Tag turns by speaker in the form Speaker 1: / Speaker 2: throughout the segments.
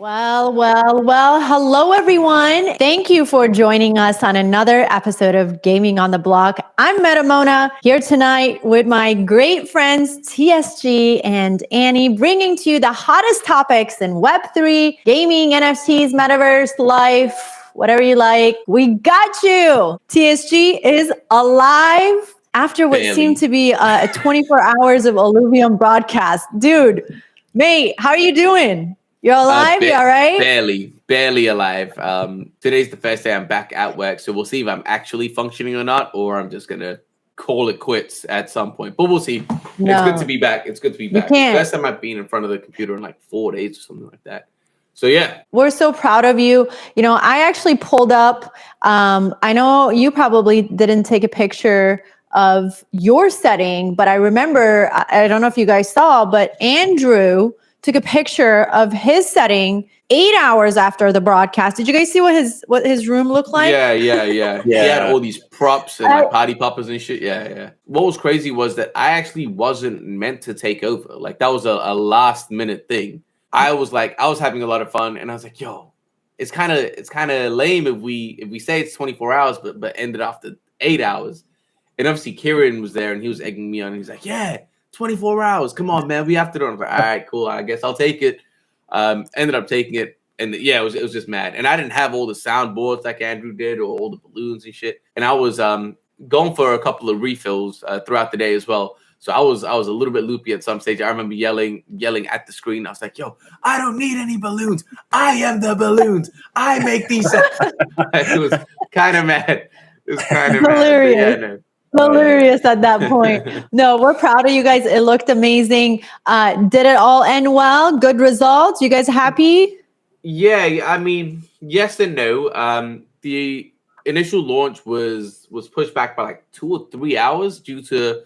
Speaker 1: Well. Hello, everyone. Thank you for joining us on another episode of Gaming on the Block. I'm Metamona here tonight with my great friends TSG and Annie, bringing to you the hottest topics in Web3, gaming, NFTs, metaverse, life, whatever you like. We got you. TSG is alive after what seemed to be 24 hours of Illuvium broadcast. Dude, mate, how are you doing? You're alive? You all right?
Speaker 2: Barely alive. Today's the first day I'm back at work, so we'll see if I'm actually functioning or not, or I'm just gonna call it quits at some point. But we'll see.
Speaker 1: No.
Speaker 2: It's good to be back. It's good to be back. First time I've been in front of the computer in like 4 days or something like that. So yeah.
Speaker 1: We're so proud of you. You know, I actually pulled up, I know you probably didn't take a picture of your setting, but I remember, I don't know if you guys saw, but Andrew took a picture of his setting 8 hours after the broadcast. Did you guys see what his room looked like?
Speaker 2: Yeah. He had all these props and like party poppers and shit. Yeah. What was crazy was that I actually wasn't meant to take over. Like that was a last minute thing. I was having a lot of fun, and I was like, yo, it's kind of lame if we say it's 24 hours, but ended after 8 hours. And obviously Kieran was there, and he was egging me on. And he's like, yeah, 24 hours. Come on, man, we have to do it. I was like, all right, cool. I guess I'll take it. Ended up taking it, and it was just mad. And I didn't have all the soundboards like Andrew did, or all the balloons and shit. And I was going for a couple of refills throughout the day as well. So I was a little bit loopy at some stage. I remember yelling at the screen. I was like, yo, I don't need any balloons. I am the balloons. I make these sounds. It was kind of mad. It was kind of
Speaker 1: hilarious. Hilarious at that point. No, we're proud of you guys. It looked amazing. Did it all end well? Good results? You guys happy?
Speaker 2: Yeah, I mean, yes and no. The initial launch was pushed back by like 2 or 3 hours due to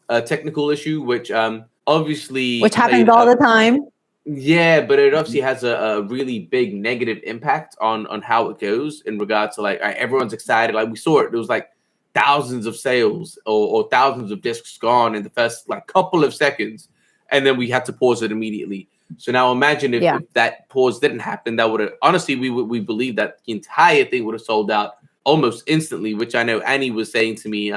Speaker 2: a technical issue, which obviously
Speaker 1: happens all the time.
Speaker 2: Yeah, but it obviously has a really big negative impact on how it goes in regards to like everyone's excited. Like we saw it, there was like thousands of sales or thousands of discs gone in the first like couple of seconds, and then we had to pause it immediately. So now imagine if that pause didn't happen, that would have honestly we believe that the entire thing would have sold out almost instantly, which I know Annie was saying to me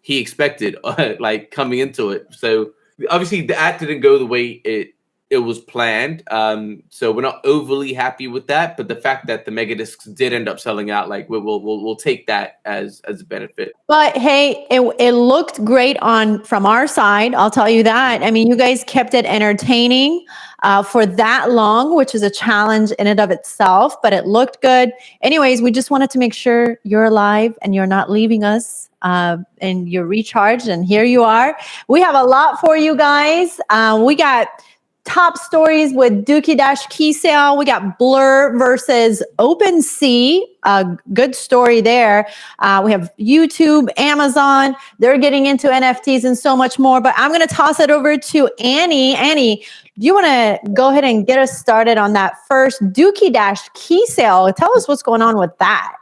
Speaker 2: he expected like coming into it. So obviously that didn't go the way it was planned. So we're not overly happy with that, but the fact that the mega discs did end up selling out, like we'll take that as a benefit.
Speaker 1: But hey, it looked great from our side. I'll tell you that. I mean, you guys kept it entertaining for that long, which is a challenge in and of itself, but it looked good. Anyways, we just wanted to make sure you're alive and you're not leaving us. And you're recharged, and here you are. We have a lot for you guys. We got top stories with Dookey key sale. We got Blur versus Opensea. A good story there. We have YouTube, Amazon. They're getting into NFTs and so much more. But I'm going to toss it over to Annie. Annie, do you want to go ahead and get us started on that first Dookey key sale? Tell us what's going on with that.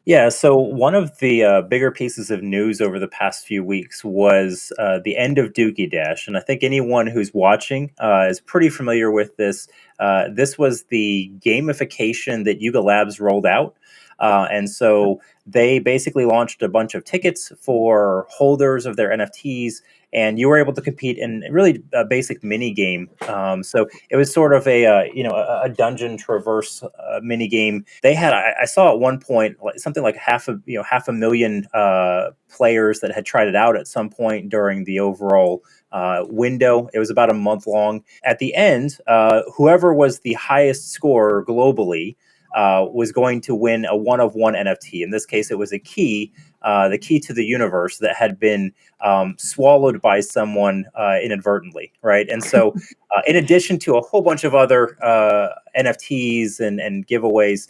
Speaker 3: Yeah, so one of the bigger pieces of news over the past few weeks was the end of Dookey Dash. And I think anyone who's watching is pretty familiar with this. This was the gamification that Yuga Labs rolled out. And so they basically launched a bunch of tickets for holders of their NFTs, and you were able to compete in really a basic mini game. So it was sort of a dungeon traverse mini game. They had, I saw at one point something like half a million players that had tried it out at some point during the overall window. It was about a month long. At the end, whoever was the highest scorer globally was going to win a one-of-one NFT. In this case, it was a key, the key to the universe that had been swallowed by someone inadvertently, right? And so in addition to a whole bunch of other NFTs and giveaways,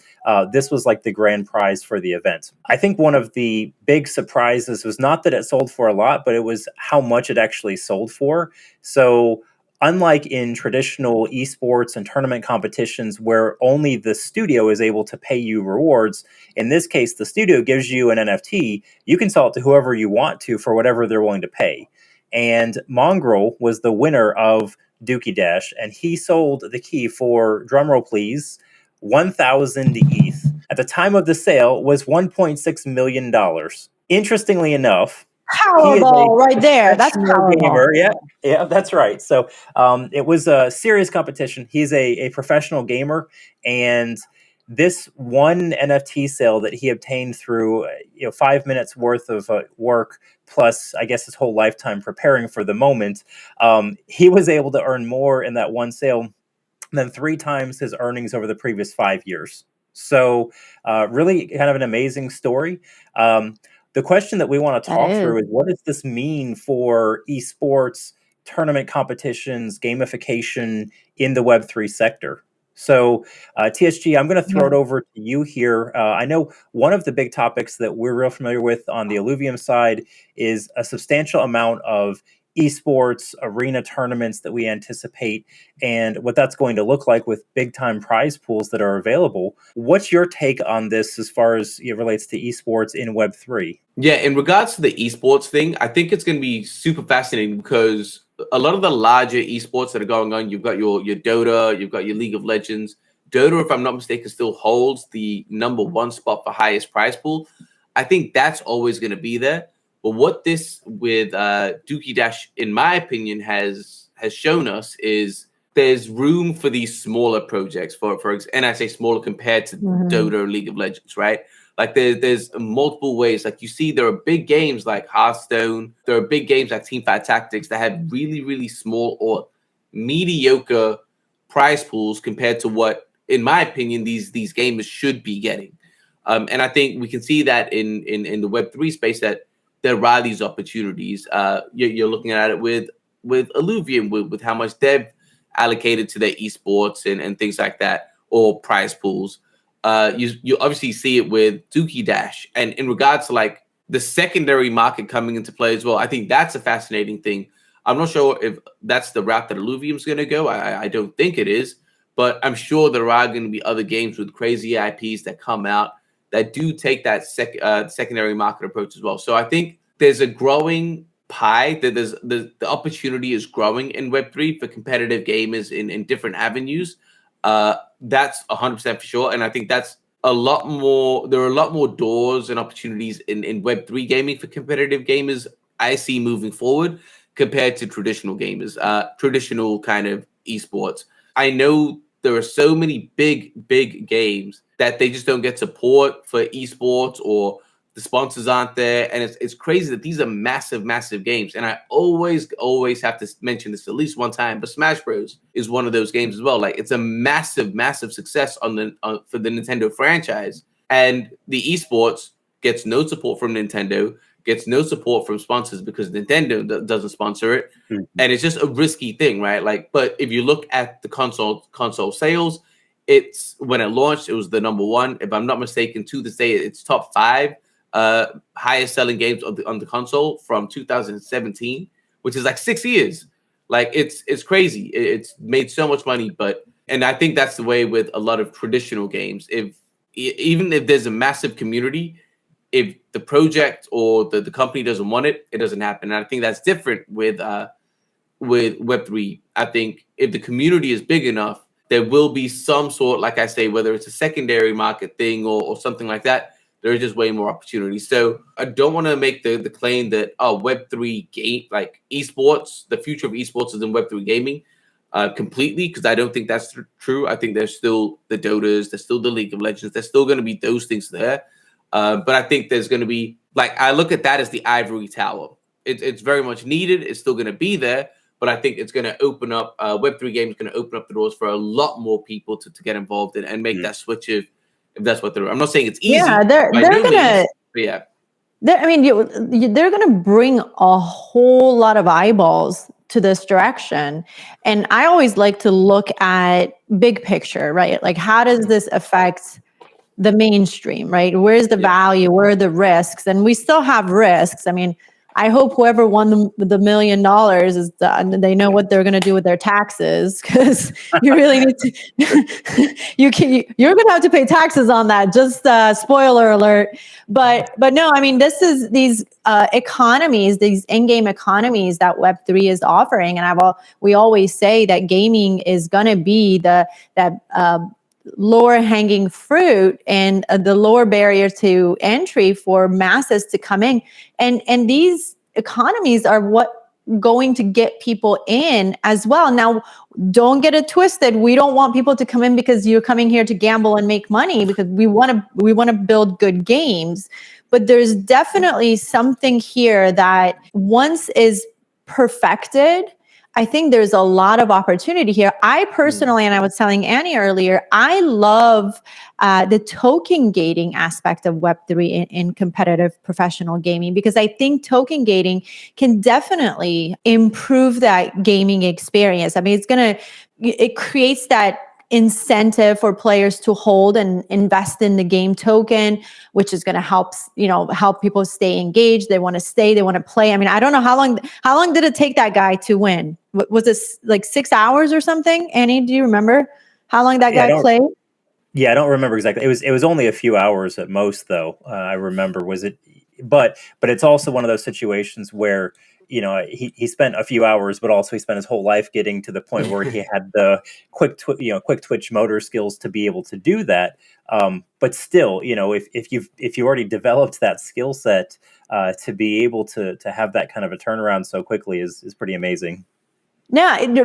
Speaker 3: this was like the grand prize for the event. I think one of the big surprises was not that it sold for a lot, but it was how much it actually sold for. So unlike in traditional esports and tournament competitions where only the studio is able to pay you rewards, in this case, the studio gives you an NFT. You can sell it to whoever you want to for whatever they're willing to pay. and Mongrel was the winner of Dookey Dash, and he sold the key for, drumroll please, 1,000 ETH. At the time of the sale was $1.6 million. Interestingly enough, he is
Speaker 1: Powerball right there. That's
Speaker 3: professional
Speaker 1: Powerball.
Speaker 3: gamer. Yeah, that's right. So it was a serious competition. He's a professional gamer, and this one NFT sale that he obtained through 5 minutes worth of work, plus I guess his whole lifetime preparing for the moment, he was able to earn more in that one sale than 3 times his earnings over the previous 5 years. So really kind of an amazing story. The question that we want to talk through is, what does this mean for esports, tournament competitions, gamification in the Web3 sector? So, TSG, I'm going to throw it over to you here. I know one of the big topics that we're real familiar with on the Illuvium side is a substantial amount of esports arena tournaments that we anticipate, and what that's going to look like with big time prize pools that are available. What's your take on this as far as it relates to esports in Web3?
Speaker 2: Yeah, in regards to the esports thing, I think it's going to be super fascinating because a lot of the larger esports that are going on, you've got your Dota, you've got your League of Legends. Dota, if I'm not mistaken, still holds the #1 spot for highest prize pool. I think that's always going to be there. But what this with Dookey Dash, in my opinion, has shown us is there's room for these smaller projects. And I say smaller compared to Dota and League of Legends, right? Like there's multiple ways. Like you see, there are big games like Hearthstone. There are big games like Teamfight Tactics that have really, really small or mediocre prize pools compared to what, in my opinion, these gamers should be getting. And I think we can see that in the Web3 space that there are these opportunities. You're looking at it with Illuvium, with how much they've allocated to their esports and things like that, or prize pools. You obviously see it with Dookey Dash. And in regards to like the secondary market coming into play as well, I think that's a fascinating thing. I'm not sure if that's the route that Illuvium's going to go. I don't think it is, but I'm sure there are going to be other games with crazy IPs that come out that do take that secondary market approach as well. So I think there's a growing pie, that the opportunity is growing in Web3 for competitive gamers in different avenues. That's 100% for sure. And I think that's a lot more, there are a lot more doors and opportunities in Web3 gaming for competitive gamers I see moving forward compared to traditional gamers, traditional kind of esports. I know there are so many big games that they just don't get support for esports, or the sponsors aren't there. And it's crazy that these are massive games. And I always have to mention this at least one time, but Smash Bros is one of those games as well. Like it's a massive success for the Nintendo franchise. And the esports gets no support from Nintendo, gets no support from sponsors because Nintendo doesn't sponsor it. And it's just a risky thing, right? Like, but if you look at the console sales, it's, when it launched, it was the #1. If I'm not mistaken, to this day, it's top 5 highest selling games on the console from 2017, which is like 6 years. Like it's crazy. It's made so much money, and I think that's the way with a lot of traditional games. Even if there's a massive community, if the project or the company doesn't want it, it doesn't happen. And I think that's different with Web3. I think if the community is big enough, there will be some sort, like I say, whether it's a secondary market thing or something like that, there is just way more opportunities. So I don't want to make the claim that Web3 game, like esports, the future of esports is in Web3 gaming completely, because I don't think that's true. I think there's still the Dotas, there's still the League of Legends, there's still going to be those things there. But I think there's going to be, like, I look at that as the ivory tower. It's very much needed. It's still going to be there. But I think it's going to open up, Web3 games going to open up the doors for a lot more people to get involved in and make that switch if that's what they're. I'm not saying it's easy.
Speaker 1: Yeah, they're gonna.
Speaker 2: Yeah,
Speaker 1: I mean, they're gonna bring a whole lot of eyeballs to this direction, and I always like to look at big picture, right? Like, how does this affect the mainstream, right? Where's the value? Where are the risks? And we still have risks. I mean, I hope whoever won the $1 million is done. They know what they're going to do with their taxes, because you really need to. You're going to have to pay taxes on that. Just spoiler alert. But no, I mean, this is these economies, these in-game economies that Web3 is offering, and we always say that gaming is going to be that lower hanging fruit and the lower barrier to entry for masses to come in, and these economies are what going to get people in as well. Now, don't get it twisted. We don't want people to come in because you're coming here to gamble and make money, because we want to build good games. But there's definitely something here that once is perfected, I think there's a lot of opportunity here. I personally, and I was telling Annie earlier, I love the token gating aspect of Web3 in competitive professional gaming, because I think token gating can definitely improve that gaming experience. I mean, it creates that incentive for players to hold and invest in the game token, which is going to help people stay engaged. They want to stay, they want to play. I mean, I don't know how long did it take that guy to win? Was it like 6 hours or something? Annie, do you remember how long that guy played?
Speaker 3: Yeah, I don't remember exactly. It was only a few hours at most, though. I remember. But it's also one of those situations where, he spent a few hours, but also he spent his whole life getting to the point where he had the quick twitch motor skills to be able to do that. But still, if you already developed that skill set, to be able to have that kind of a turnaround so quickly is pretty amazing.
Speaker 1: Yeah. And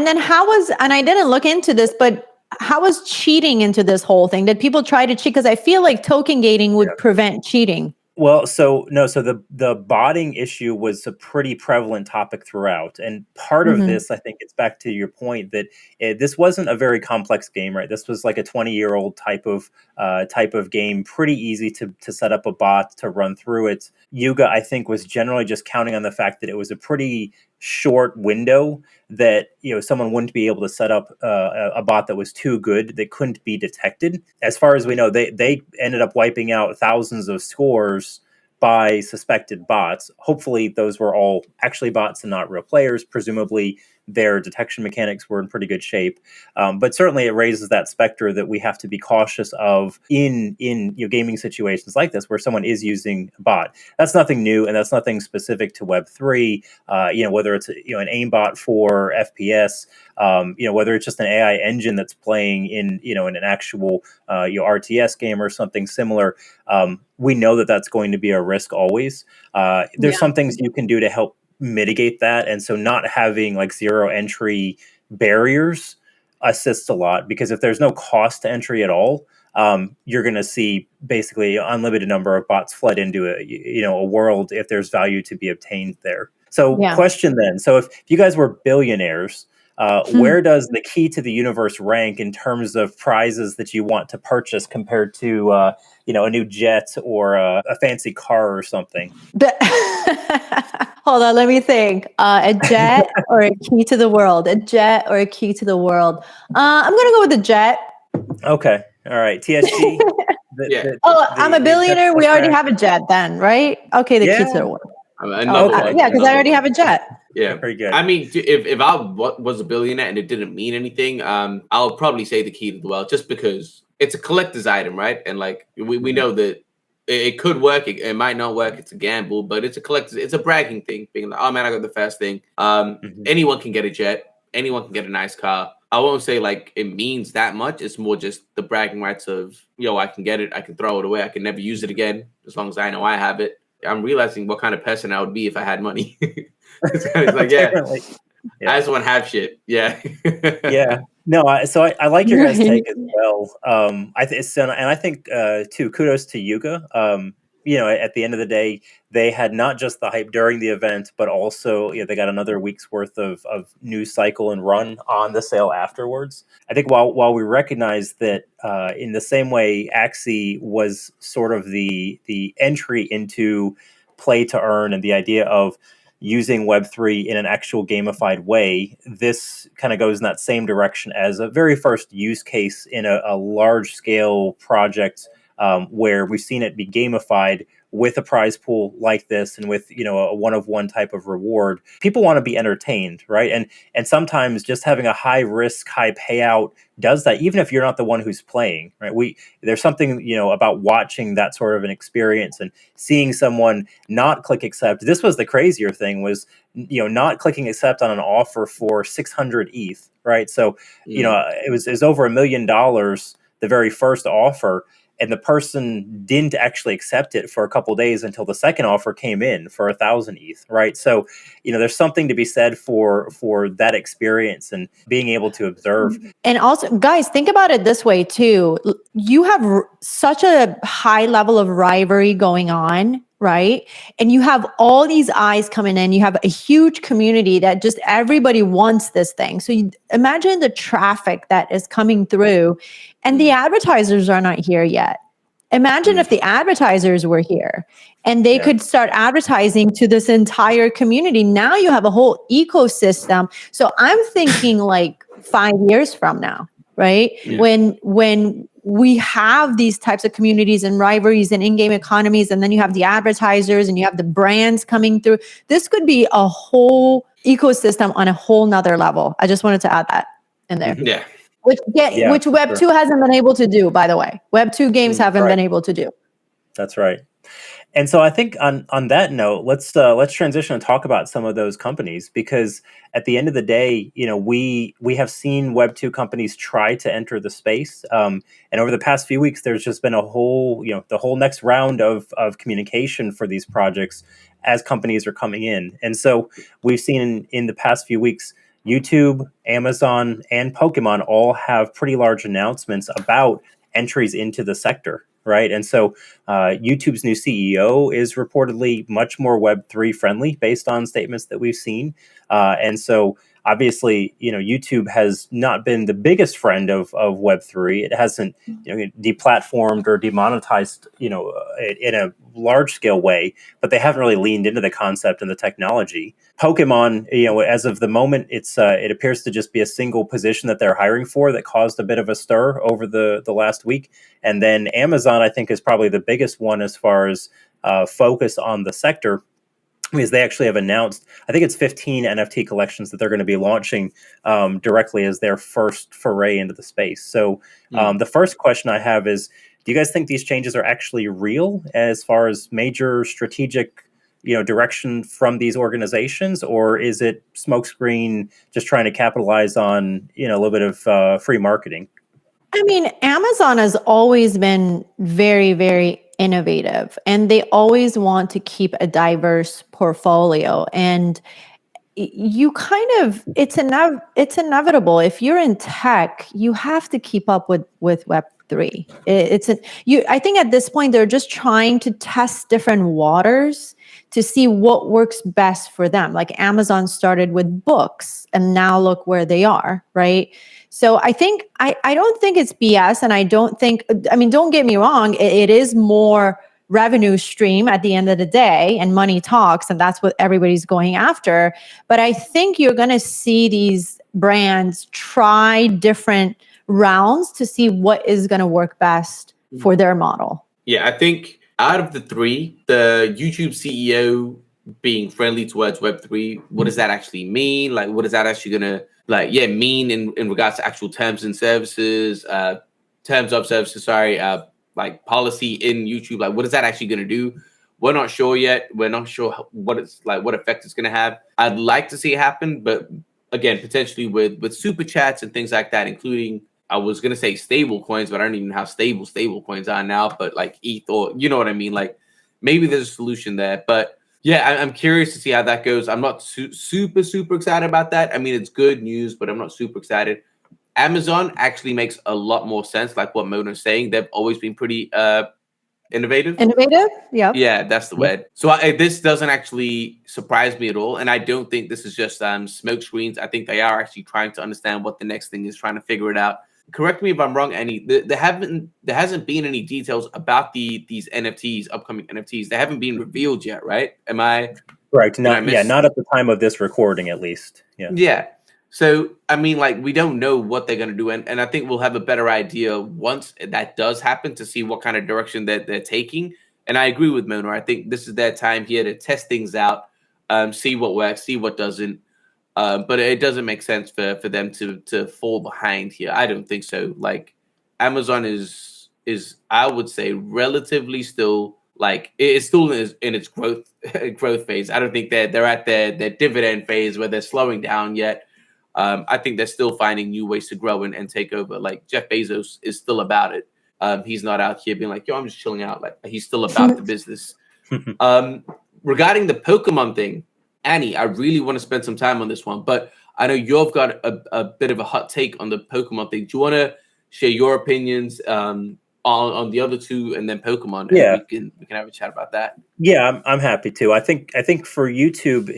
Speaker 1: then and I didn't look into this, but how was cheating into this whole thing? Did people try to cheat? Because I feel like token gating would prevent cheating.
Speaker 3: Well, so the botting issue was a pretty prevalent topic throughout, and part of this, I think, it's back to your point that this wasn't a very complex game, right? This was like a 20-year-old type of game, pretty easy to set up a bot to run through it. Yuga, I think, was generally just counting on the fact that it was a pretty short window that someone wouldn't be able to set up a bot that was too good that couldn't be detected. As far as we know, they ended up wiping out thousands of scores by suspected bots. Hopefully those were all actually bots and not real players. Presumably their detection mechanics were in pretty good shape. But certainly it raises that specter that we have to be cautious of in gaming situations like this, where someone is using a bot. That's nothing new, and that's nothing specific to Web3. Whether it's an aimbot for FPS, whether it's just an AI engine that's playing in an actual RTS game or something similar. We know that that's going to be a risk always. There's some things you can do to help mitigate that, and so not having like zero entry barriers assists a lot, because if there's no cost to entry at all, you're going to see basically an unlimited number of bots flood into a world if there's value to be obtained there. So question then, so if you guys were billionaires, where does the key to the universe rank in terms of prizes that you want to purchase compared to a new jet or a fancy car or something?
Speaker 1: Hold on, let me think. A jet or a key to the world? A jet or a key to the world? I'm going to go with the jet.
Speaker 3: Okay. All right. TSG.
Speaker 1: I'm a billionaire. We already have a jet then, right? Okay, the key to the world. Because I already have a jet.
Speaker 2: Yeah,
Speaker 3: very good.
Speaker 2: I mean, if I was a billionaire and it didn't mean anything, I'll probably say the key to the world, just because it's a collector's item, right? And like we know that it could work, it might not work. It's a gamble, but it's a collector's. It's a bragging thing, being like, oh man, I got the fast thing. Anyone can get a jet. Anyone can get a nice car. I won't say like it means that much. It's more just the bragging rights of, I can get it. I can throw it away. I can never use it again as long as I know I have it. I'm realizing what kind of person I would be if I had money. It's like, I just want to have shit. Yeah.
Speaker 3: Yeah. No, I like your guys' take as well. I think too, kudos to Yuga. At the end of the day, they had not just the hype during the event, but also they got another week's worth of news cycle and run on the sale afterwards. I think while we recognize that in the same way Axie was sort of the entry into play to earn and the idea of using Web3 in an actual gamified way, this kind of goes in that same direction as a very first use case in a large scale project where we've seen it be gamified with a prize pool like this and with, a one-of-one type of reward. People want to be entertained, right? And sometimes just having a high risk, high payout does that, even if you're not the one who's playing, right? There's something, about watching that sort of an experience and seeing someone not click accept. This was the crazier thing, was, not clicking accept on an offer for 600 ETH, right? So, it was over $1 million, the very first offer, and the person didn't actually accept it for a couple of days until the second offer came in for 1,000 ETH, right? So, there's something to be said for that experience and being able to observe.
Speaker 1: And also, guys, think about it this way too. You have such a high level of rivalry going on, right? And you have all these eyes coming in. You have a huge community that just everybody wants this thing. So imagine the traffic that is coming through, and the advertisers are not here yet. Imagine if the advertisers were here and they could start advertising to this entire community. Now you have a whole ecosystem. So I'm thinking like 5 years from now, right? Yeah. When we have these types of communities and rivalries and in-game economies, and then you have the advertisers and you have the brands coming through, this could be a whole ecosystem on a whole nother level. I just wanted to add that in there.
Speaker 2: Yeah.
Speaker 1: Which Web 2 hasn't been able to do, by the way. Web 2 games haven't been able to do.
Speaker 3: That's right. And so I think on that note, let's transition and talk about some of those companies, because at the end of the day, we have seen Web 2 companies try to enter the space. And over the past few weeks, there's just been a whole, the whole next round of communication for these projects as companies are coming in. And so we've seen in the past few weeks, YouTube, Amazon, and Pokemon all have pretty large announcements about entries into the sector, right? And so YouTube's new CEO is reportedly much more Web3 friendly based on statements that we've seen. And so obviously, YouTube has not been the biggest friend of Web3. It hasn't deplatformed or demonetized, in a large scale way, but they haven't really leaned into the concept and the technology. Pokemon, as of the moment, it appears to just be a single position that they're hiring for that caused a bit of a stir over the last week. And then Amazon, I think, is probably the biggest one as far as focus on the sector, because they actually have announced, I think it's 15 NFT collections that they're going to be launching directly as their first foray into the space. So the first question I have is, do you guys think these changes are actually real as far as major strategic direction from these organizations, or is it smokescreen just trying to capitalize on a little bit of free marketing?
Speaker 1: I mean, Amazon has always been very, very innovative, and they always want to keep a diverse portfolio. And you kind of, it's inevitable. If you're in tech, you have to keep up with Web3. I think at this point, they're just trying to test different waters to see what works best for them. Like Amazon started with books, and now look where they are, right? So I think, I don't think it's BS, and I don't think, don't get me wrong, it is more revenue stream at the end of the day, and money talks, and that's what everybody's going after. But I think you're going to see these brands try different rounds to see what is going to work best for their model.
Speaker 2: Yeah, I think out of the three, the YouTube CEO being friendly towards Web3, what does that actually mean? Like, what is that actually going to mean in regards to actual terms of services, like policy in YouTube? Like, what is that actually going to do? We're not sure yet. We're not sure what it's like, what effect it's going to have. I'd like to see it happen, but again, potentially with super chats and things like that, including, I was going to say stable coins, but I don't even know how stable coins are now, but like ETH, or you know what I mean? Like, maybe there's a solution there, but yeah, I'm curious to see how that goes. I'm not super excited about that. I mean, it's good news, but I'm not super excited. Amazon actually makes a lot more sense, like what Mona's saying. They've always been pretty innovative.
Speaker 1: Yeah.
Speaker 2: Yeah, that's the word. So this doesn't actually surprise me at all. And I don't think this is just smoke screens. I think they are actually trying to understand what the next thing is, trying to figure it out. Correct me if I'm wrong, Annie. There hasn't been any details about these NFTs, upcoming NFTs. They haven't been revealed yet, right? Am I
Speaker 3: right? Not at the time of this recording, at least.
Speaker 2: Yeah. So, I mean, like, we don't know what they're going to do. And I think we'll have a better idea once that does happen to see what kind of direction that they're taking. And I agree with Mona. I think this is their time here to test things out, see what works, see what doesn't. But it doesn't make sense for them to fall behind here. I don't think so. Like, Amazon is I would say relatively still like it's still in its growth phase. I don't think they're at their dividend phase where they're slowing down yet. I think they're still finding new ways to grow and take over. Like Jeff Bezos is still about it. He's not out here being like, yo, I'm just chilling out. Like he's still about the business. Regarding the Pokemon thing, Annie, I really want to spend some time on this one, but I know you've got a bit of a hot take on the Pokemon thing. Do you want to share your opinions on the other two and then Pokemon?
Speaker 3: Yeah.
Speaker 2: And we can have a chat about that.
Speaker 3: Yeah, I'm happy to. I think for YouTube,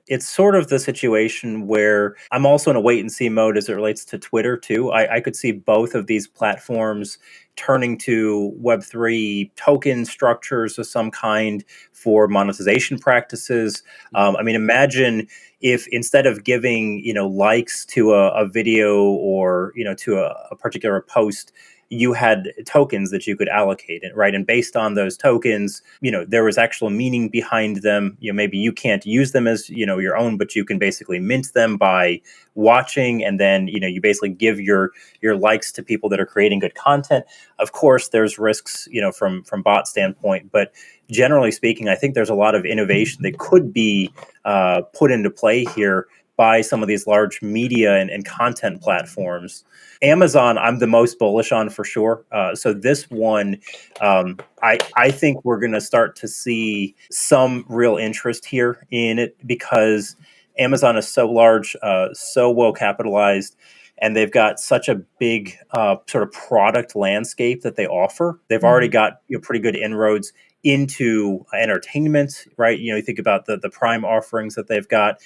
Speaker 3: it's sort of the situation where I'm also in a wait and see mode as it relates to Twitter too. I could see both of these platforms turning to Web3 token structures of some kind for monetization practices. I mean, imagine if instead of giving likes to a video or to a particular post, you had tokens that you could allocate it, right? And based on those tokens, there was actual meaning behind them. Maybe you can't use them as, your own, but you can basically mint them by watching. And then, you basically give your likes to people that are creating good content. Of course, there's risks, from bot standpoint, but generally speaking, I think there's a lot of innovation that could be put into play here by some of these large media and content platforms. Amazon, I'm the most bullish on for sure. So this one, I think we're going to start to see some real interest here in it because Amazon is so large, so well capitalized, and they've got such a big sort of product landscape that they offer. They've already got pretty good inroads into entertainment, right? You think about the Prime offerings that they've got,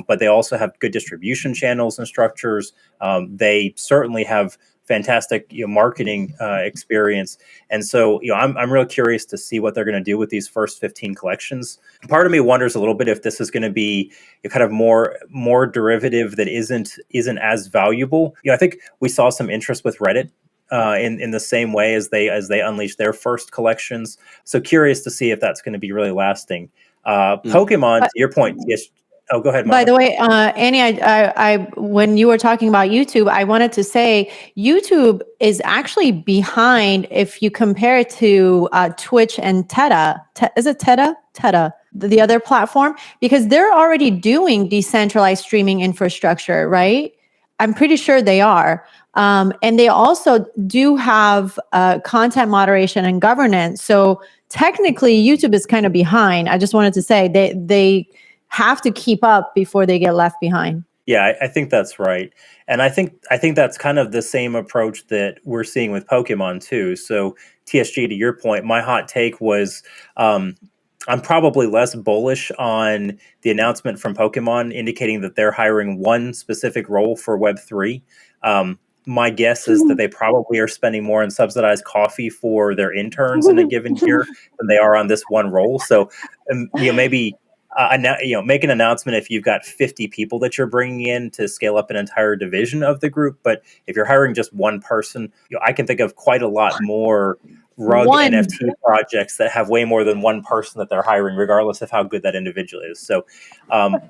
Speaker 3: but they also have good distribution channels and structures. They certainly have fantastic marketing experience, and so I'm real curious to see what they're going to do with these first 15 collections. Part of me wonders a little bit if this is going to be kind of more derivative that isn't as valuable. I think we saw some interest with Reddit. In the same way as they unleash their first collections. So curious to see if that's going to be really lasting. Pokemon, to your point, yes. Oh, go ahead, Mama.
Speaker 1: By the way, Annie, I when you were talking about YouTube, I wanted to say YouTube is actually behind if you compare it to Twitch and Teta. Is it Teta? Teta, the other platform, because they're already doing decentralized streaming infrastructure, right? I'm pretty sure they are. And they also do have content moderation and governance. So technically, YouTube is kind of behind. I just wanted to say they have to keep up before they get left behind.
Speaker 3: Yeah, I think that's right. And I think that's kind of the same approach that we're seeing with Pokemon too. So TSG, to your point, my hot take was I'm probably less bullish on the announcement from Pokemon indicating that they're hiring one specific role for Web3. My guess is that they probably are spending more on subsidized coffee for their interns in a given year than they are on this one role. So maybe make an announcement if you've got 50 people that you're bringing in to scale up an entire division of the group. But if you're hiring just one person, I can think of quite a lot more rug NFT projects that have way more than one person that they're hiring, regardless of how good that individual is. So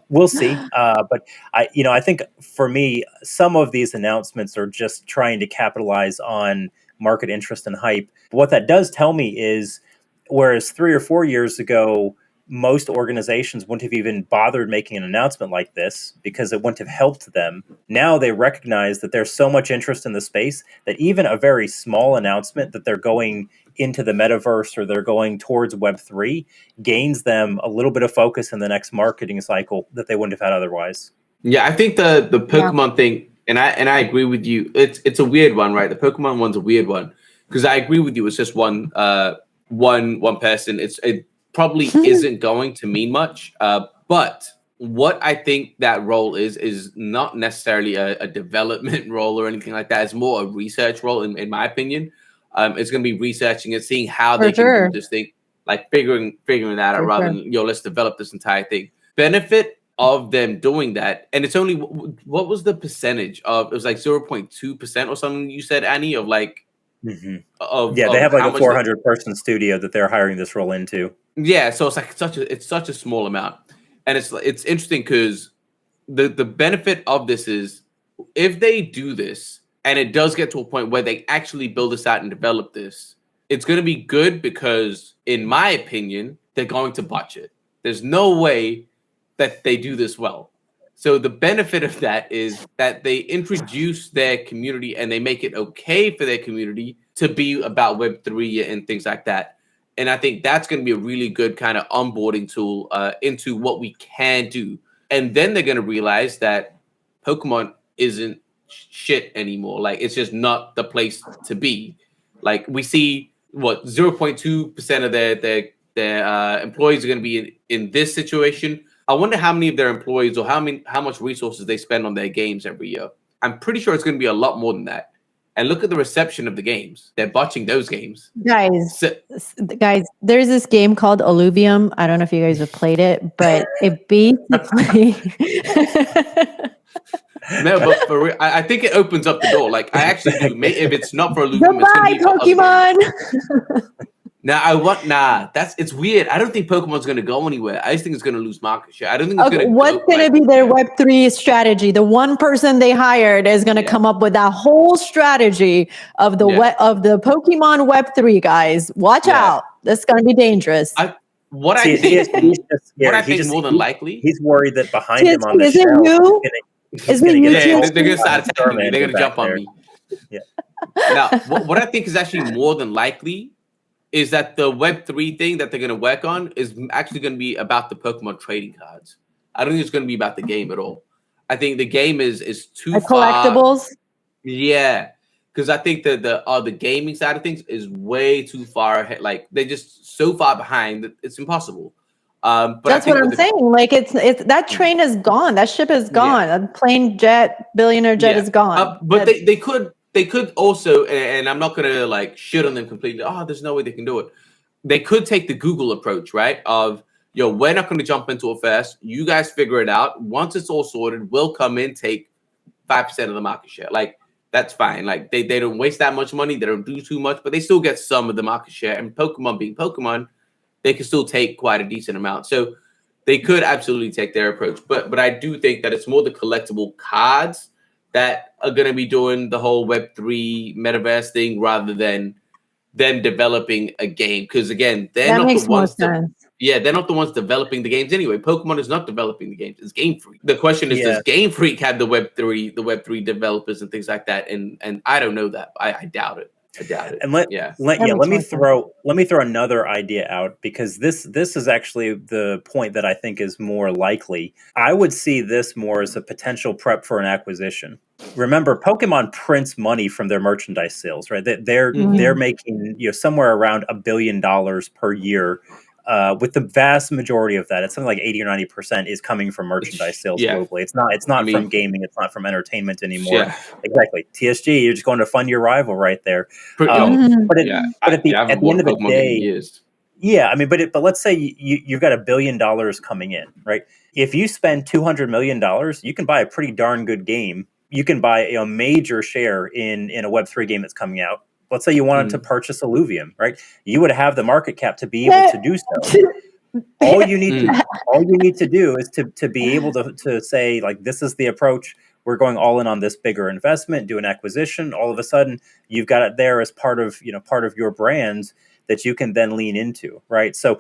Speaker 3: we'll see. But I think for me, some of these announcements are just trying to capitalize on market interest and hype. But what that does tell me is, whereas 3 or 4 years ago, most organizations wouldn't have even bothered making an announcement like this because it wouldn't have helped them. Now they recognize that there's so much interest in the space that even a very small announcement that they're going into the metaverse or they're going towards Web3 gains them a little bit of focus in the next marketing cycle that they wouldn't have had otherwise.
Speaker 2: Yeah, I think the Pokemon thing, and I agree with you. It's a weird one, right? The Pokemon one's a weird one because I agree with you. It's just one person. It probably isn't going to mean much. But what I think that role is not necessarily a development role or anything like that. It's more a research role, in my opinion. It's going to be researching and seeing how they can do this thing, like figuring that out rather than let's develop this entire thing. Benefit, of them doing that. And it's only, what was the percentage of, it was like 0.2% or something you said, Annie, of like,
Speaker 3: they
Speaker 2: of
Speaker 3: have like
Speaker 2: how
Speaker 3: a
Speaker 2: much
Speaker 3: 400 person studio that they're hiring this role into.
Speaker 2: Yeah, so it's like such a small amount. And it's interesting because the benefit of this is if they do this and it does get to a point where they actually build this out and develop this, it's going to be good because, in my opinion, they're going to botch it. There's no way that they do this well. So the benefit of that is that they introduce their community and they make it okay for their community to be about Web3 and things like that. And I think that's going to be a really good kind of onboarding tool into what we can do. And then they're going to realize that Pokemon isn't shit anymore. Like, it's just not the place to be. Like, we see 0.2% of their employees are going to be in this situation. I wonder how many of their employees or how much resources they spend on their games every year. I'm pretty sure it's going to be a lot more than that. And look at the reception of the games. They're botching those games.
Speaker 1: Guys, there's this game called Alluvium. I don't know if you guys have played it, but it basically...
Speaker 2: No, but for real, I think it opens up the door. Like, I actually do. If it's not for Alluvium,
Speaker 1: Goodbye,
Speaker 2: it's going to be
Speaker 1: Pokemon!
Speaker 2: It's weird. I don't think Pokemon's going to go anywhere. I just think it's going to lose market share. I don't think it's going to.
Speaker 1: What's going to be their Web3 strategy? The one person they hired is going to come up with that whole strategy of the of the Pokemon Web3 guys. Watch out! This is going to be dangerous.
Speaker 2: What I think more than likely,
Speaker 3: he's worried that behind him on the
Speaker 1: shelf,
Speaker 2: they're going to start attacking me. They're going to jump on me.
Speaker 3: Yeah.
Speaker 2: Now, what I think is actually more than likely is that the Web3 thing that they're going to work on is actually going to be about the Pokemon trading cards. I don't think it's going to be about the game at all. I think the game is too far.
Speaker 1: Collectibles?
Speaker 2: Yeah. Because I think the gaming side of things is way too far ahead. Like, they're just so far behind that it's impossible. But
Speaker 1: that's what I'm saying. Like, it's that train is gone. That ship is gone. A plane jet, billionaire jet is gone.
Speaker 2: But they could also, and I'm not gonna like shit on them completely. Oh, there's no way they can do it. They could take the Google approach, right? Of, we're not gonna jump into it first. You guys figure it out. Once it's all sorted, we'll come in, take 5% of the market share. Like, that's fine. Like, they don't waste that much money. They don't do too much, but they still get some of the market share. And Pokemon being Pokemon, they can still take quite a decent amount. So they could absolutely take their approach. But I do think that it's more the collectible cards that are going to be doing the whole Web3 metaverse thing rather than them developing a game. Because, again, they're not the ones. They're not the ones developing the games anyway. Pokemon is not developing the games. It's Game Freak. The question is, does Game Freak have the Web3 developers and things like that? And I don't know that. I doubt it.
Speaker 3: And let me throw another idea out, because this is actually the point that I think is more likely. I would see this more as a potential prep for an acquisition. Remember, Pokemon prints money from their merchandise sales, right? They're making somewhere around $1 billion per year. With the vast majority of that, it's something like 80 or 90% is coming from merchandise sales globally. It's not from gaming. It's not from entertainment anymore. Yeah. Exactly. TSG, you're just going to fund your rival right there. But at the end of the day, but let's say you've got $1 billion coming in, right? If you spend $200 million, you can buy a pretty darn good game. You can buy a major share in a Web3 game that's coming out. Let's say you wanted to purchase Alluvium, right? You would have the market cap to be able to do so. All you need to do is to be able to say, like, this is the approach. We're going all in on this bigger investment, do an acquisition. All of a sudden, you've got it there as part of your brand that you can then lean into, right? So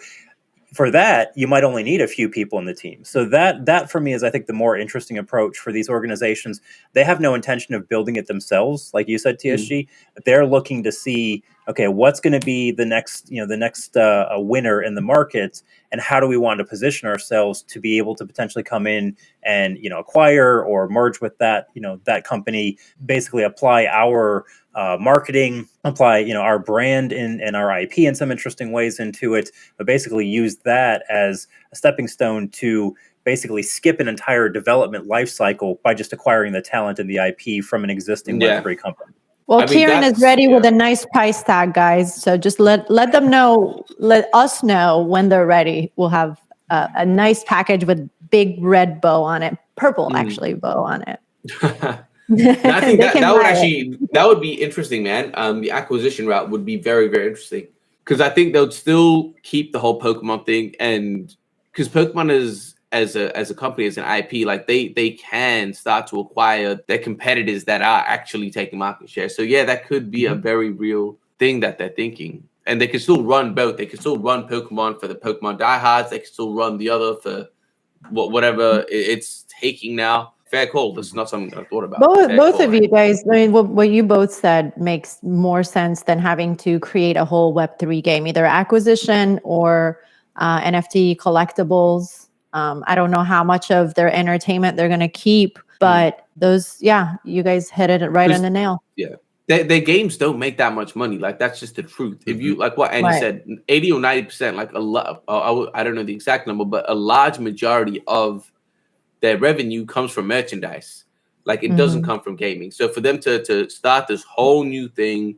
Speaker 3: for that, you might only need a few people in the team. So that for me is, I think, the more interesting approach for these organizations. They have no intention of building it themselves, like you said, TSG. They're looking to see, okay, what's going to be the next winner in the market, and how do we want to position ourselves to be able to potentially come in and acquire or merge with that company, basically apply our marketing, apply our brand and our IP in some interesting ways into it, but basically use that as a stepping stone to basically skip an entire development life cycle by just acquiring the talent and the IP from an existing Web3 company.
Speaker 1: Well, Kieran is ready with a nice price tag, guys. So just let them know, let us know when they're ready. We'll have a nice package with big red bow on it, purple actually bow on it.
Speaker 2: I think that would be interesting, man. The acquisition route would be very, very interesting because I think they'll still keep the whole Pokemon thing, and because Pokemon is as a company, as an IP, like they can start to acquire their competitors that are actually taking market share. So yeah, that could be a very real thing that they're thinking, and they can still run both. They can still run Pokemon for the Pokemon diehards. They can still run the other for whatever it's taking now. Fair call. That's not something I thought about.
Speaker 1: Both of you guys, I mean, what you both said makes more sense than having to create a whole Web3 game, either acquisition or NFT collectibles. I don't know how much of their entertainment they're going to keep, but those, you guys hit it right on the nail.
Speaker 2: Yeah. Their games don't make that much money. Like, that's just the truth. If you, like what Andy said, 80 or 90%, like a lot, I don't know the exact number, but a large majority of their revenue comes from merchandise. Like, it doesn't come from gaming. So for them to start this whole new thing,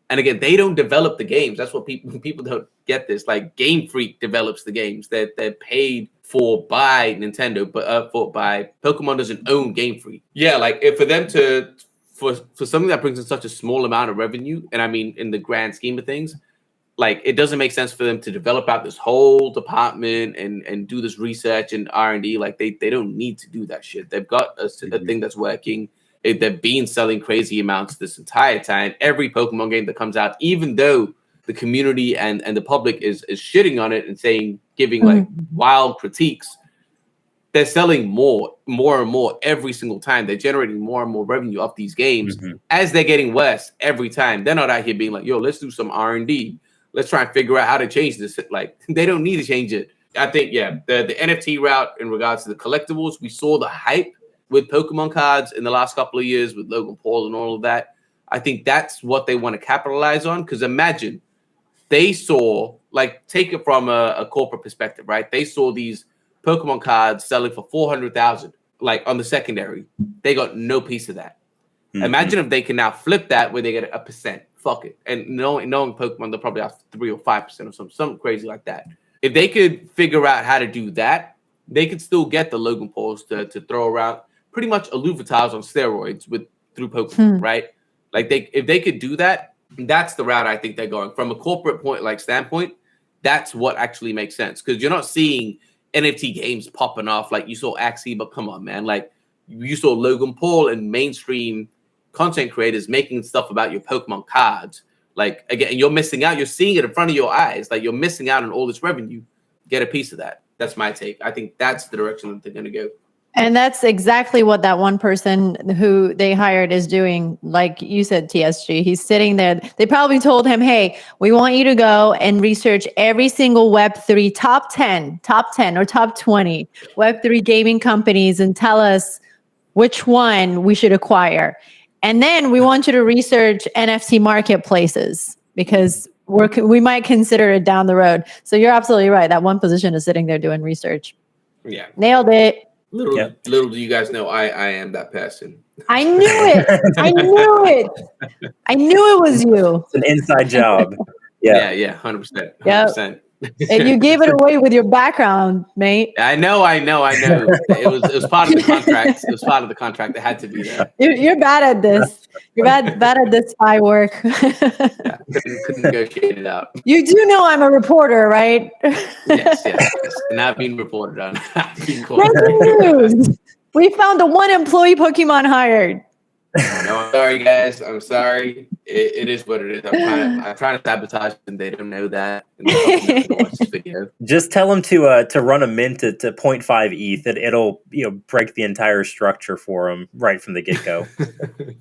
Speaker 2: and again, they don't develop the games. That's what people don't get this. Like, Game Freak develops the games. They're paid for by Nintendo, but by Pokemon doesn't own Game Freak. Yeah, like if for them to for something that brings in such a small amount of revenue, and I mean in the grand scheme of things, like it doesn't make sense for them to develop out this whole department and do this research and R&D. Like they don't need to do that shit. They've got a thing that's working. They've been selling crazy amounts this entire time. Every Pokemon game that comes out, even though the community and the public is shitting on it and giving like wild critiques, they're selling more and more every single time. They're generating more and more revenue off these games as they're getting worse every time. They're not out here being like, yo, let's do some R&D. Let's try and figure out how to change this. Like, they don't need to change it. I think, the NFT route in regards to the collectibles, we saw the hype with Pokemon cards in the last couple of years with Logan Paul and all of that. I think that's what they want to capitalize on. Because imagine they saw, like, take it from a corporate perspective, right? They saw these Pokemon cards selling for 400,000, like on the secondary. They got no piece of that. Imagine if they can now flip that where they get 1%. Fuck it. And knowing Pokemon, they'll probably have 3 or 5% or something crazy like that. If they could figure out how to do that, they could still get the Logan Pauls to throw around pretty much Illuvatars on steroids through Pokemon, right? Like if they could do that, that's the route I think they're going. From a corporate standpoint, that's what actually makes sense. Because you're not seeing NFT games popping off like you saw Axie, but come on, man. Like you saw Logan Paul and mainstream content creators making stuff about your Pokemon cards. Like, again, you're missing out. You're seeing it in front of your eyes. Like, you're missing out on all this revenue. Get a piece of that. That's my take. I think that's the direction that they're going to go.
Speaker 1: And that's exactly what that one person who they hired is doing. Like you said, TSG, he's sitting there. They probably told him, hey, we want you to go and research every single Web3 top 10 or top 20 Web3 gaming companies and tell us which one we should acquire. And then we want you to research NFT marketplaces because we might consider it down the road. So you're absolutely right. That one position is sitting there doing research.
Speaker 2: Yeah.
Speaker 1: Nailed it.
Speaker 2: Little do you guys know, I am that person.
Speaker 1: I knew it. I knew it. I knew it was you.
Speaker 3: It's an inside job.
Speaker 2: Yeah, 100%. 100%.
Speaker 1: And you gave it away with your background, mate.
Speaker 2: I know. It was part of the contract. It was part of the contract. It had to be there.
Speaker 1: You're bad at this. You're bad at this spy work.
Speaker 2: Couldn't negotiate it out.
Speaker 1: You do know I'm a reporter, right?
Speaker 2: Yes. And I've been reported on.
Speaker 1: Breaking news. We found the one employee Pokemon hired.
Speaker 2: No, I'm sorry, guys. I'm sorry. It is what it is. I'm trying to sabotage, and they don't know that. And they don't watch this video.
Speaker 3: Just tell them to run a mint at 0.5 ETH. It'll break the entire structure for them right from the get go.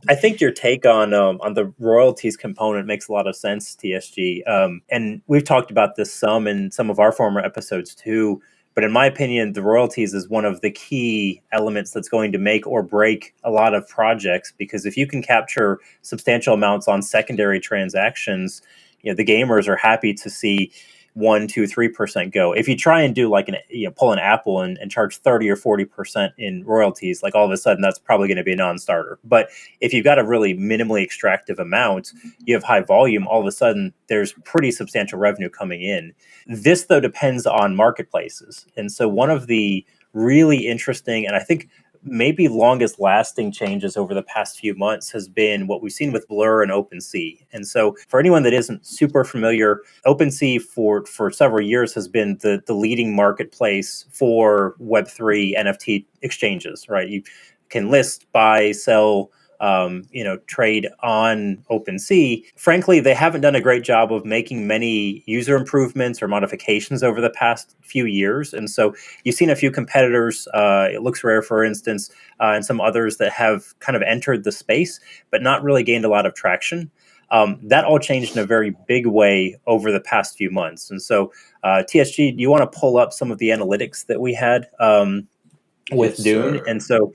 Speaker 3: I think your take on the royalties component makes a lot of sense, TSG. And we've talked about this some in some of our former episodes too. But in my opinion, the royalties is one of the key elements that's going to make or break a lot of projects, because if you can capture substantial amounts on secondary transactions, the gamers are happy to see 1%, 2%, 3% go. If you try and do like pull an Apple and charge 30 or 40% in royalties, like all of a sudden that's probably going to be a non-starter. But if you've got a really minimally extractive amount, you have high volume, all of a sudden there's pretty substantial revenue coming in. This though depends on marketplaces. And so one of the really interesting, and I think maybe longest lasting changes over the past few months has been what we've seen with Blur and Opensea. And so for anyone that isn't super familiar, Opensea for several years has been the leading marketplace for Web3 NFT exchanges, right? You can list, buy, sell, trade on OpenSea. Frankly, they haven't done a great job of making many user improvements or modifications over the past few years. And so you've seen a few competitors, It Looks Rare, for instance, and some others that have kind of entered the space, but not really gained a lot of traction. That all changed in a very big way over the past few months. And so, TSG, do you want to pull up some of the analytics that we had with
Speaker 2: Yes,
Speaker 3: Dune?
Speaker 2: sir.
Speaker 3: And so,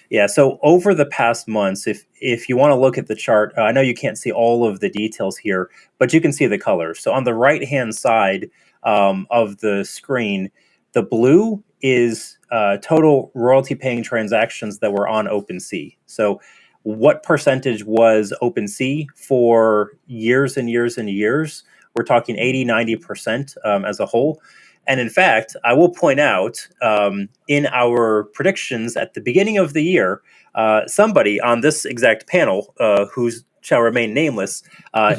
Speaker 3: yeah, so over the past months, if you want to look at the chart, I know you can't see all of the details here, but you can see the colors. So on the right-hand side of the screen, the blue is total royalty-paying transactions that were on OpenSea. So what percentage was OpenSea for years and years and years? We're talking 80, 90% as a whole. And in fact, I will point out in our predictions at the beginning of the year, somebody on this exact panel, who shall remain nameless,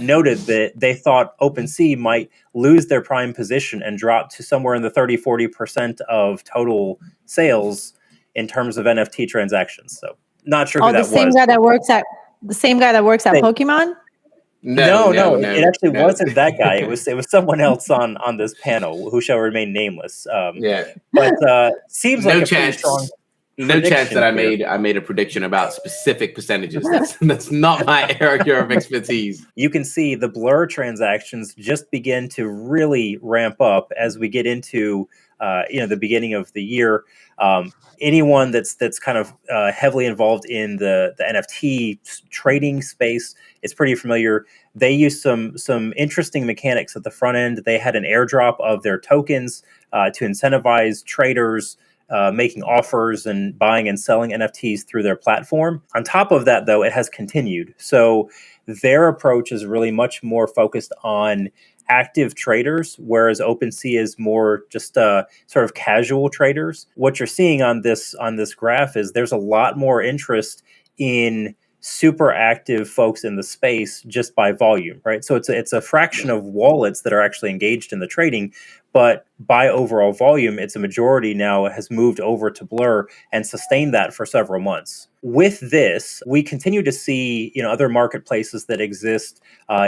Speaker 3: noted that they thought OpenSea might lose their prime position and drop to somewhere in the 30, 40% of total sales in terms of NFT transactions. So not sure who that was.
Speaker 1: The same guy that works at Pokemon?
Speaker 3: No, it actually wasn't that guy. It was someone else on this panel who shall remain nameless. But seems like a pretty strong.
Speaker 2: No chance that
Speaker 3: here.
Speaker 2: I made a prediction about specific percentages. That's not my area of expertise.
Speaker 3: You can see the Blur transactions just begin to really ramp up as we get into the beginning of the year. Anyone that's kind of heavily involved in the NFT trading space is pretty familiar. They used some interesting mechanics at the front end. They had an airdrop of their tokens to incentivize traders making offers and buying and selling NFTs through their platform. On top of that, though, it has continued. So their approach is really much more focused on active traders, whereas OpenSea is more just sort of casual traders. What you're seeing on this graph is there's a lot more interest in super active folks in the space just by volume, right? So it's a fraction of wallets that are actually engaged in the trading, but by overall volume, it's a majority now has moved over to Blur and sustained that for several months. With this, we continue to see other marketplaces that exist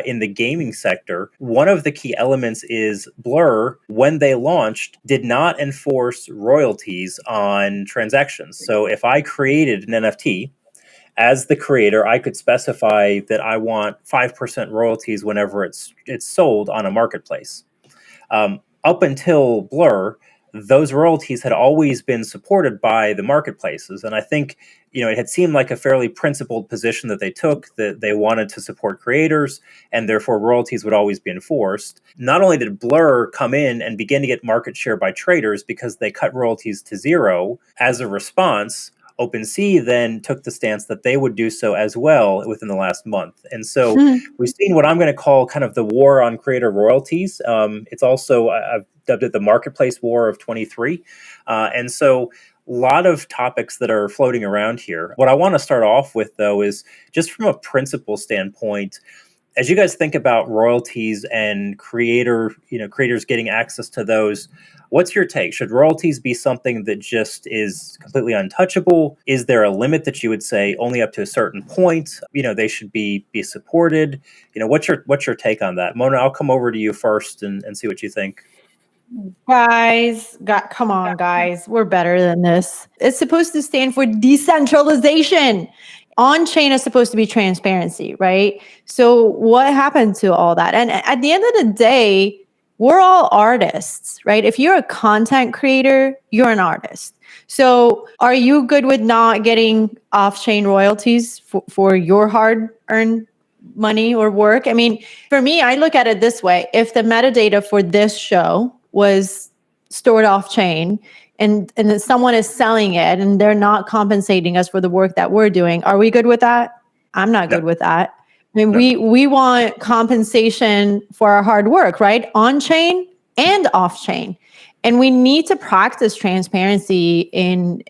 Speaker 3: in the gaming sector. One of the key elements is Blur, when they launched, did not enforce royalties on transactions. So if I created an NFT, as the creator, I could specify that I want 5% royalties whenever it's sold on a marketplace. Up until Blur, those royalties had always been supported by the marketplaces. And I think, it had seemed like a fairly principled position that they took, that they wanted to support creators and therefore royalties would always be enforced. Not only did Blur come in and begin to get market share by traders because they cut royalties to zero, as a response, OpenSea then took the stance that they would do so as well within the last month. And so we've seen what I'm going to call kind of the war on creator royalties. It's also, I've dubbed it the marketplace war of 23. And so a lot of topics that are floating around here. What I want to start off with, though, is just from a principle standpoint, as you guys think about royalties and creators getting access to those, what's your take? Should royalties be something that just is completely untouchable? Is there a limit that you would say only up to a certain point? They should be supported. What's your take on that? Mona, I'll come over to you first and see what you think.
Speaker 1: Come on, guys. We're better than this. It's supposed to stand for decentralization. On-chain is supposed to be transparency, right? So what happened to all that? And at the end of the day, we're all artists, right? If you're a content creator, you're an artist. So are you good with not getting off-chain royalties for your hard-earned money or work? I mean, for me, I look at it this way. If the metadata for this show was stored off-chain and then someone is selling it and they're not compensating us for the work that we're doing, are we good with that? I'm not good with that. I mean, we want compensation for our hard work, right? On-chain and off-chain. And we need to practice transparency in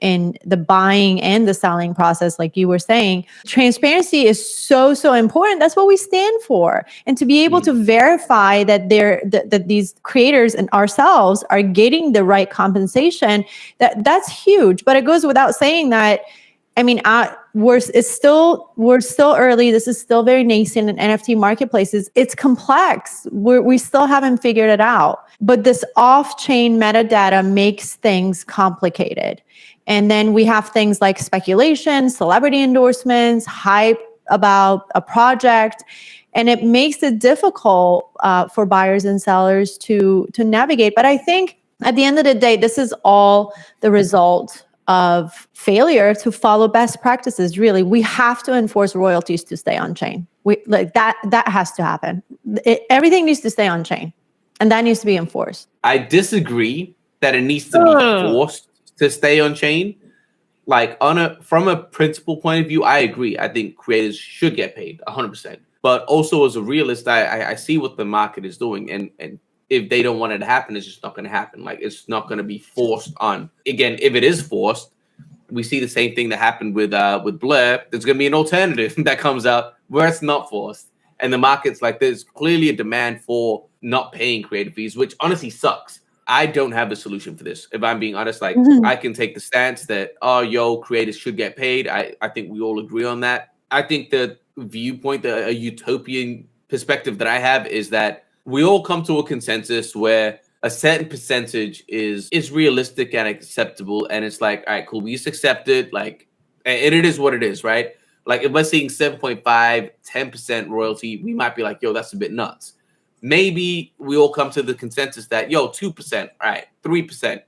Speaker 1: the buying and the selling process, like you were saying. Transparency is so, so important. That's what we stand for. And to be able to verify that that these creators and ourselves are getting the right compensation, that's huge. But it goes without saying that, I mean, we're still early. This is still very nascent in NFT marketplaces. It's complex. We still haven't figured it out. But this off-chain metadata makes things complicated. And then we have things like speculation, celebrity endorsements, hype about a project, and it makes it difficult for buyers and sellers to navigate. But I think at the end of the day, this is all the result of failure to follow best practices. Really, we have to enforce royalties to stay on chain. That has to happen. Everything needs to stay on chain, and that needs to be enforced.
Speaker 2: I disagree that it needs to be forced to stay on chain. Like from a principle point of view, I agree. I think creators should get paid 100%. But also as a realist, I see what the market is doing, and if they don't want it to happen, it's just not going to happen. Like, it's not going to be forced on. Again, if it is forced, we see the same thing that happened with Blair. There's going to be an alternative that comes out where it's not forced. And the market's like, there's clearly a demand for not paying creative fees, which honestly sucks. I don't have a solution for this. If I'm being honest, like, I can take the stance that, creators should get paid. I think we all agree on that. I think the viewpoint, a utopian perspective that I have is that we all come to a consensus where a certain percentage is realistic and acceptable. And it's like, all right, cool. We just accept it. Like, and it is what it is, right? Like, if we're seeing 7.5, 10% royalty, we might be like, yo, that's a bit nuts. Maybe we all come to the consensus that, 2%, all right, 3%.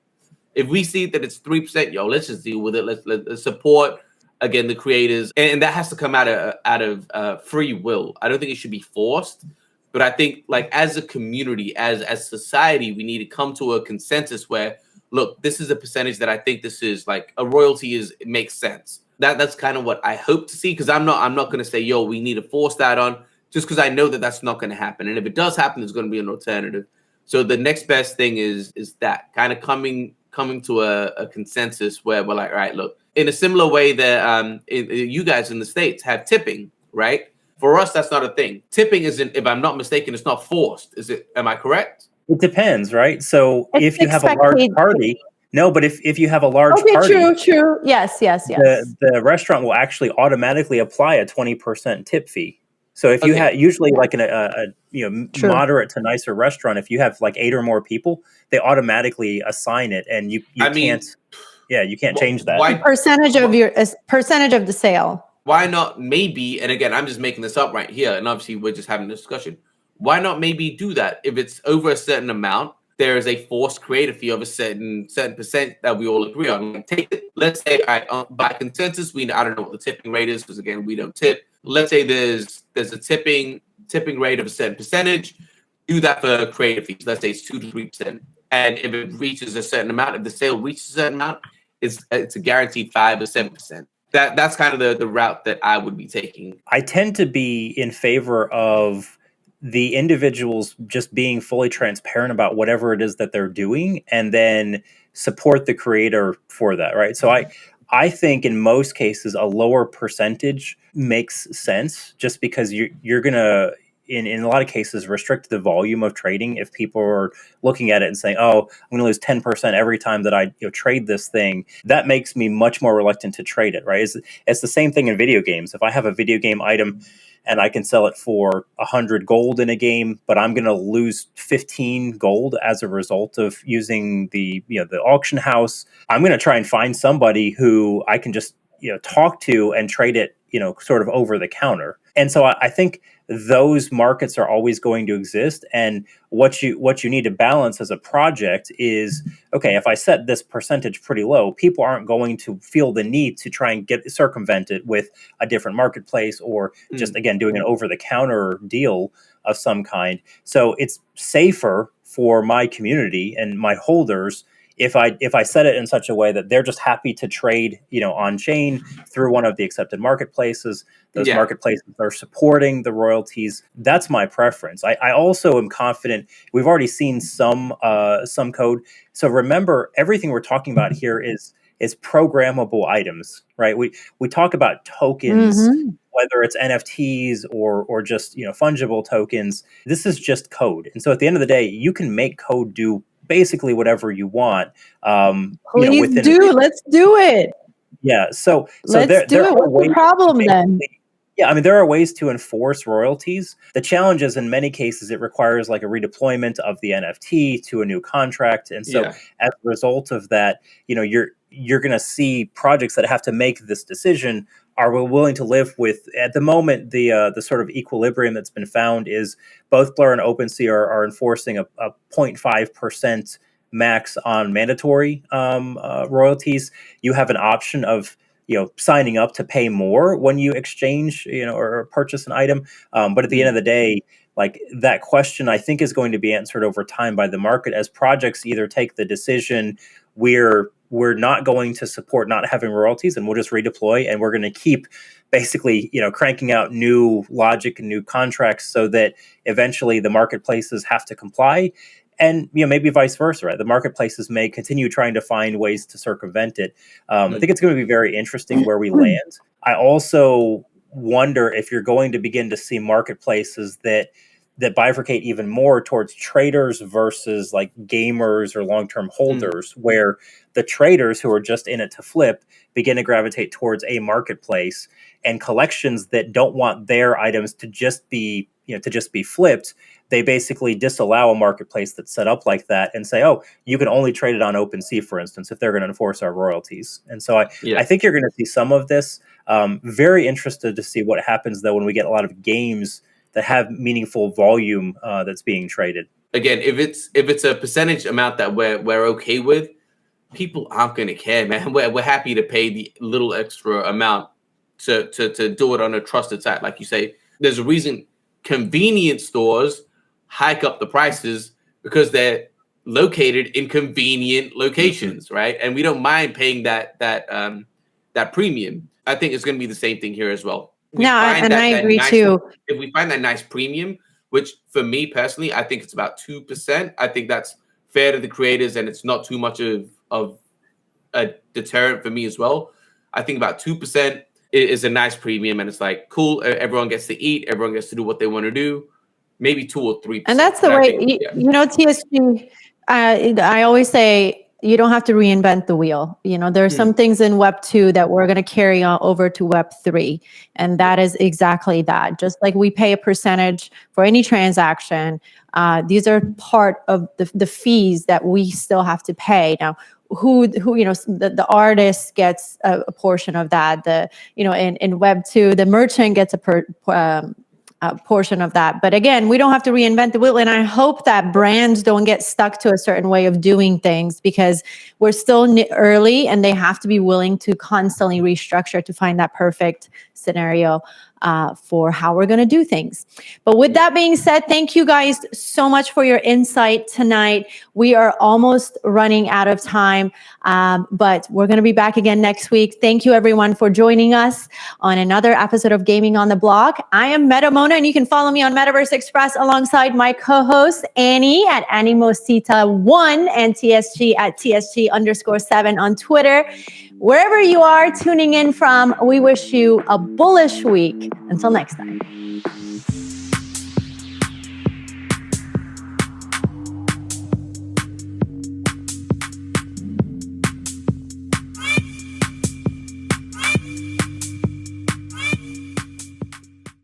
Speaker 2: If we see that it's 3%, let's just deal with it. Let's support, again, the creators. And that has to come out of free will. I don't think it should be forced. But I think, like, as a community, as society, we need to come to a consensus where, look, this is a percentage that I think this is like a royalty it makes sense. That's kind of what I hope to see, because I'm not going to say, we need to force that on, just because I know that that's not going to happen. And if it does happen, there's going to be an alternative. So the next best thing is that kind of coming to a consensus where we're like, all right, look, in a similar way that you guys in the States have tipping, right? For us, that's not a thing. Tipping isn't, if I'm not mistaken, it's not forced. Is it? Am I correct?
Speaker 3: It depends, right? So if you have a large party, but if you have a large party,
Speaker 1: true. Yes.
Speaker 3: The restaurant will actually automatically apply a 20% tip fee. So if you have usually like a moderate to nicer restaurant, if you have like 8 or more people, they automatically assign it, and you can't change that.
Speaker 1: Percentage of the sale.
Speaker 2: Why not maybe, and again, I'm just making this up right here, and obviously we're just having a discussion. Why not maybe do that? If it's over a certain amount, there is a forced creative fee of a certain percent that we all agree on. Like, take it. Let's say, by consensus, I don't know what the tipping rate is, because again, we don't tip. Let's say there's a tipping rate of a certain percentage. Do that for creative fees. Let's say it's 2 to 3%. And if it reaches a certain amount, if the sale reaches a certain amount, it's a guaranteed 5 or 7%. That's kind of the route that I would be taking.
Speaker 3: I tend to be in favor of the individuals just being fully transparent about whatever it is that they're doing, and then support the creator for that, right? So I think in most cases a lower percentage makes sense, just because you're gonna in a lot of cases restrict the volume of trading if people are looking at it and saying, I'm going to lose 10% every time that I trade this thing. That makes me much more reluctant to trade it, right? It's the same thing in video games. If I have a video game item and I can sell it for 100 gold in a game, but I'm going to lose 15 gold as a result of using the auction house, I'm going to try and find somebody who I can just talk to and trade it sort of over the counter. And so I think those markets are always going to exist. And what you need to balance as a project is, okay, if I set this percentage pretty low, people aren't going to feel the need to try and circumvent it with a different marketplace, or just, again, doing an over-the-counter deal of some kind. So it's safer for my community and my holders if I set it in such a way that they're just happy to trade, on chain through one of the accepted marketplaces, those marketplaces are supporting the royalties. That's my preference. I also am confident. We've already seen some code. So remember, everything we're talking about here is programmable items, right? We talk about tokens, whether it's NFTs or just fungible tokens. This is just code, and so at the end of the day, you can make code do basically whatever you want.
Speaker 1: Please do. Let's do it.
Speaker 3: Yeah. So
Speaker 1: let's do it. What's the problem then?
Speaker 3: Yeah, I mean, there are ways to enforce royalties. The challenge is, in many cases, it requires like a redeployment of the NFT to a new contract, and so as a result of that, you're going to see projects that have to make this decision. Are we willing to live with, at the moment, the sort of equilibrium that's been found is both Blur and Opensea are enforcing a 0.5% max on mandatory royalties. You have an option of signing up to pay more when you exchange, or purchase an item. But at the end of the day, like, that question, I think, is going to be answered over time by the market as projects either take the decision, we're not going to support not having royalties and we'll just redeploy, and we're going to keep basically, cranking out new logic and new contracts so that eventually the marketplaces have to comply. And maybe vice versa, right? The marketplaces may continue trying to find ways to circumvent it. I think it's going to be very interesting where we land. I also wonder if you're going to begin to see marketplaces that bifurcate even more towards traders versus like gamers or long-term holders, where the traders who are just in it to flip begin to gravitate towards a marketplace, and collections that don't want their items to just be flipped, they basically disallow a marketplace that's set up like that and say, oh, you can only trade it on OpenSea, for instance, if they're going to enforce our royalties. And so I think you're going to see some of this. Very interested to see what happens, though, when we get a lot of games that have meaningful volume that's being traded.
Speaker 2: Again, if it's a percentage amount that we're okay with, people aren't going to care, man. We're happy to pay the little extra amount to do it on a trusted site. Like you say, there's a reason convenience stores hike up the prices, because they're located in convenient locations, right? And we don't mind paying that premium. I think it's going to be the same thing here as well.
Speaker 1: I agree too.
Speaker 2: If we find that nice premium, which for me personally, I think it's about 2%. I think that's fair to the creators, and it's not too much of a deterrent for me as well. I think about 2% is a nice premium, and it's like, cool, everyone gets to eat, everyone gets to do what they want to do. Maybe 2 or 3%.
Speaker 1: And that's the way, TSG, I always say, you don't have to reinvent the wheel. There are some things in Web 2 that we're going to carry on over to Web 3. And that is exactly that. Just like we pay a percentage for any transaction, these are part of the fees that we still have to pay. Now, the artist gets a portion of that. In Web 2, the merchant gets a portion of that. But again, we don't have to reinvent the wheel. And I hope that brands don't get stuck to a certain way of doing things, because we're still early and they have to be willing to constantly restructure to find that perfect scenario for how we're going to do things. But with that being said, thank you guys so much for your insight tonight. We are almost running out of time, but we're going to be back again next week. Thank you everyone for joining us on another episode of Gaming on the Block. I am Metamona, and you can follow me on Metaverse Express alongside my co-host Annie at Animosita1 and TSG at TSG_7 on Twitter. Wherever you are tuning in from, we wish you a bullish week. Until next time.